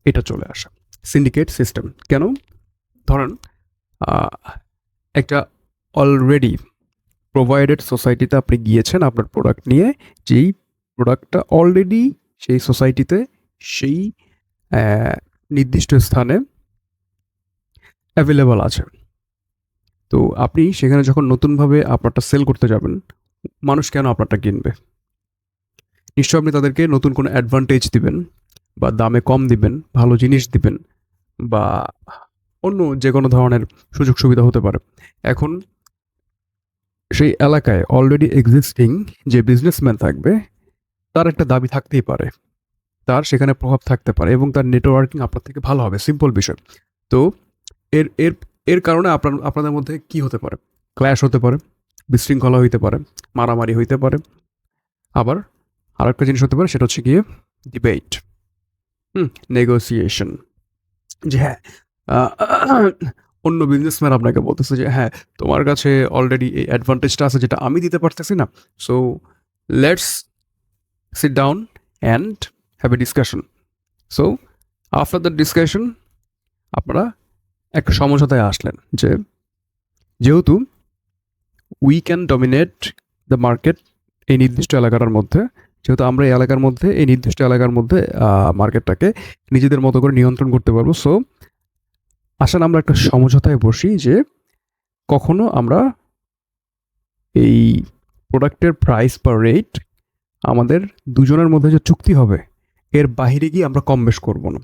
এটা চলে আসা। সিন্ডিকেট সিস্টেম কেন? ধরেন একটা অলরেডি প্রোভাইডেড সোসাইটিতে আপনি গিয়েছেন আপনার প্রোডাক্ট নিয়ে, যেই প্রোডাক্টটা অলরেডি সেই সোসাইটিতে সেই নির্দিষ্ট স্থানে অ্যাভেলেবল আছে। তো আপনি সেখানে যখন নতুনভাবে আপনারটা সেল করতে যাবেন, মানুষ কেন আপনারটা কিনবে? নিশ্চয়ই আপনি তাদেরকে নতুন কোনো অ্যাডভান্টেজ দিবেন বা দামে কম দিবেন, ভালো জিনিস দিবেন বা অন্য যে কোনো ধরনের সুযোগ সুবিধা হতে পারে। এখন সেই এলাকায় অলরেডি এক্সিস্টিং যে বিজনেসম্যান থাকবে, তার একটা দাবি থাকতেই পারে। তার সেখানে প্রভাব থাকতে পারে এবং তার নেটওয়ার্কিং আপনার থেকে ভালো হবে। সিম্পল বিষয়। তো এর এর এর কারণে আপনাদের মধ্যে কি হতে পারে? ক্ল্যাশ হতে পারে, বিশৃঙ্খলা হইতে পারে, মারামারি হইতে পারে। আবার আরেকটা জিনিস হতে পারে, সেটা হচ্ছে গিয়ে ডিবেট, নেগোসিয়েশন। যে হ্যাঁ, আ অন্য বিজনেসম্যান আপনাকে বলতেছে যে, "হ্যাঁ, তোমার কাছে অলরেডি এই অ্যাডভান্টেজটা আছে যেটা আমি দিতে পারতেছি না। So let's sit down and have a discussion." So after that discussion আপনারা একটা সমঝোতায় আসলেন যে, যেহেতু we can dominate the market এই নির্দিষ্ট এলাকাটার মধ্যে, যেহেতু আমরা এই এলাকার মধ্যে, এই নির্দিষ্ট এলাকার মধ্যে মার্কেটটাকে নিজেদের মতো করে নিয়ন্ত্রণ করতে পারবো। সো আসেন আমরা একটা সমঝোতায় বসি যে কখনো আমরা এই প্রোডাক্টের প্রাইস বা রেট আমাদের দুজনের মধ্যে যে চুক্তি হবে, এর বাহিরে গিয়ে আমরা কম বেশ করব না।